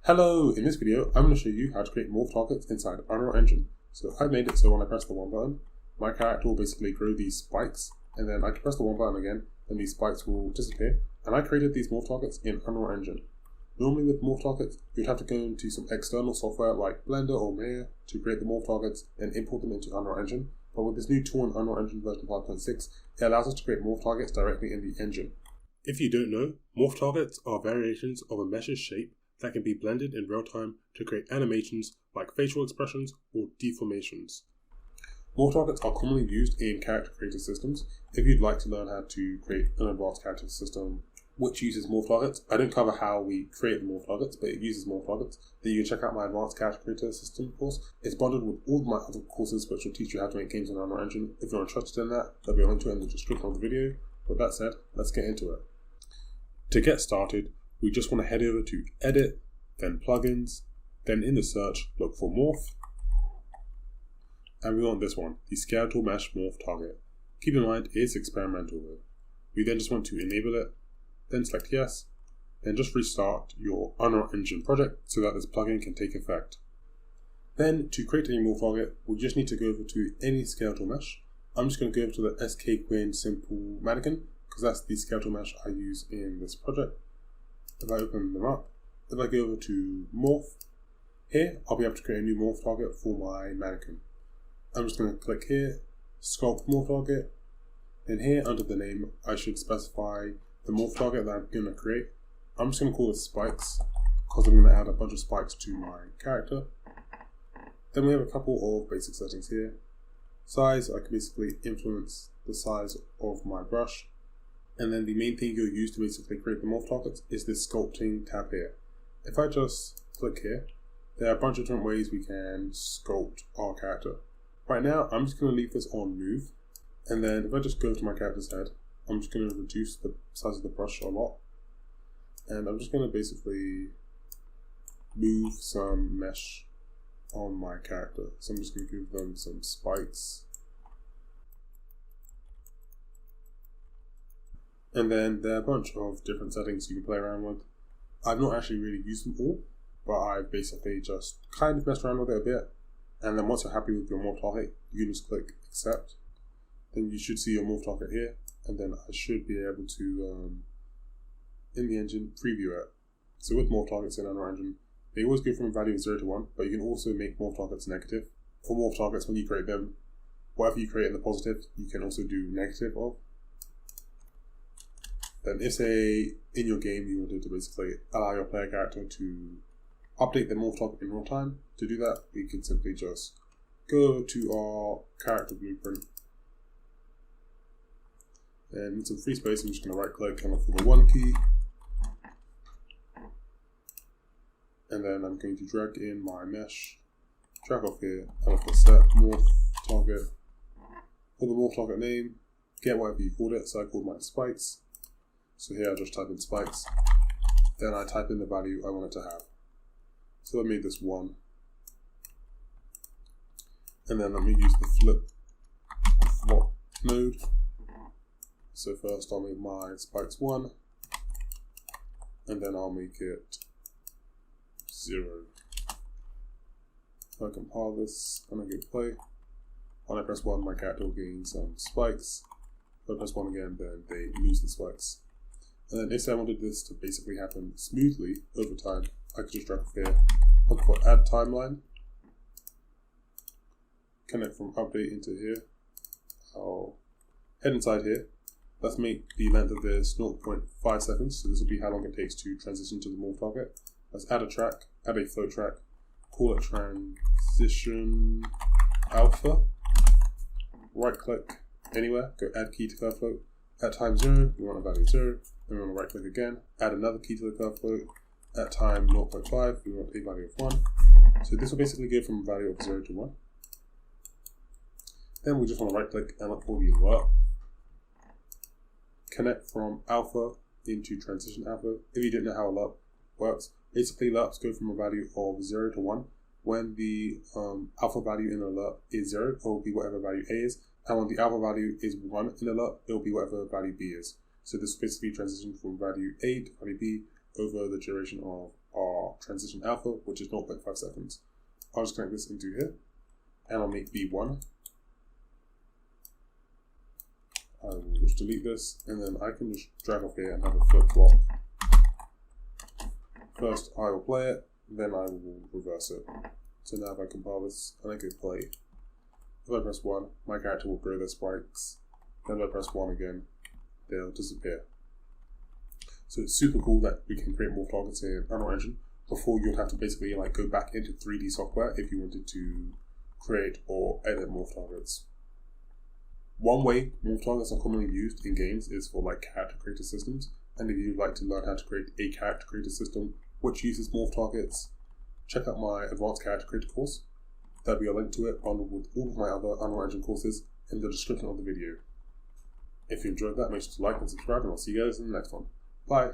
Hello, in this video I'm going to show you how to create morph targets inside Unreal Engine. So I made it so when I press the one button, my character will basically grow these spikes, and then I can press the one button again and these spikes will disappear. And I created these morph targets in Unreal Engine. Normally with morph targets, you'd have to go into some external software like Blender or Maya to create the morph targets and import them into Unreal Engine. But with this new tool in Unreal Engine version 5.6, it allows us to create morph targets directly in the engine. If you don't know, morph targets are variations of a mesh's shape that can be blended in real time to create animations like facial expressions or deformations. Morph targets are commonly used in character creator systems. If you'd like to learn how to create an advanced character system which uses morph targets, I don't cover how we create the morph targets, but it uses morph targets, then you can check out my advanced character creator system course. It's bundled with all of my other courses which will teach you how to make games in Unreal Engine. If you're interested in that, there'll be a link to it in the description of the video. With that said, let's get into it. To get started, we just want to head over to Edit, then Plugins, then in the search, look for Morph, and we want this one, the Skeletal Mesh Morph Target. Keep in mind, it's experimental though. We then just want to enable it, then select Yes, then just restart your Unreal Engine project so that this plugin can take effect. Then, to create a morph target, we just need to go over to any skeletal mesh. I'm just going to go over to the SK Queen Simple Mannequin, because that's the skeletal mesh I use in this project. If I open them up, if I go over to Morph, here I'll be able to create a new morph target for my mannequin. I'm just going to click here, Sculpt Morph Target, and here under the name I should specify the morph target that I'm going to create. I'm just going to call it Spikes, because I'm going to add a bunch of spikes to my character. Then we have a couple of basic settings here. Size, I can basically influence the size of my brush. And then the main thing you'll use to basically create the morph targets is this sculpting tab here. If I just click here, there are a bunch of different ways we can sculpt our character. Right now, I'm just going to leave this on move. And then if I just go to my character's head, I'm just going to reduce the size of the brush a lot. And I'm just going to basically move some mesh on my character. So I'm just going to give them some spikes. And then there are a bunch of different settings you can play around with. I've not actually really used them all, but I've basically just kind of messed around with it a bit. And then once you're happy with your morph target, you can just click accept. Then you should see your morph target here. And then I should be able to, in the engine, preview it. So with morph targets in Unreal Engine, they always go from a value of 0 to 1, but you can also make morph targets negative. For morph targets, when you create them, whatever you create in the positive, you can also do negative of. Then if say in your game you wanted to basically allow your player character to update the morph target in real time, to do that we can simply just go to our character blueprint and in some free space I'm just going to right click and look for the 1 key, and then I'm going to drag in my mesh, drag off here and look for set morph target, for the morph target name, get whatever you called it, so I called mine spikes. So here I just type in spikes, then I type in the value I want it to have. So I made this 1. And then let me use the flip mode. So first I'll make my spikes 1, and then I'll make it 0. I compile this and I go play. When I press 1, my character will gain some spikes. If I press 1 again, then they lose the spikes. And then if I wanted this to basically happen smoothly over time, I could just drag off here, look for add timeline, connect from update into here. I'll head inside here. Let's make the length of this 0.5 seconds, so this will be how long it takes to transition to the morph target. Let's add a track, add a float track, call it transition alpha, right click anywhere, go add key to curve float. At time 0, we want a value of 0, then we want to right click again, add another key to the curve float. At time 0.5, we want a value of 1. So this will basically go from a value of 0 to 1. Then we just want to right click and look for the alert. Connect from alpha into transition alpha. If you didn't know how alert works, basically alerts go from a value of 0 to 1. When the alpha value in alert is 0, it will be whatever value A is. And when the alpha value is 1 in alert, it will be whatever value B is. So this will basically transition from value A to value B over the duration of our transition alpha, which is 0.5 seconds. I'll just connect this into here, and I'll make B1. I will just delete this, and then I can just drag off here and have a flip flop. First, I will play it, then I will reverse it. So now if I compile this, and I go play. If I press 1, my character will grow their spikes. Then if I press 1 again, they'll disappear. So it's super cool that we can create morph targets in Unreal Engine before you'd have to basically like go back into 3D software if you wanted to create or edit morph targets. One way morph targets are commonly used in games is for like character creator systems. And if you'd like to learn how to create a character creator system which uses morph targets, check out my advanced character creator course. There'll be a link to it bundled with all of my other Unreal Engine courses in the description of the video. If you enjoyed that, make sure to like and subscribe, and I'll see you guys in the next one. Bye!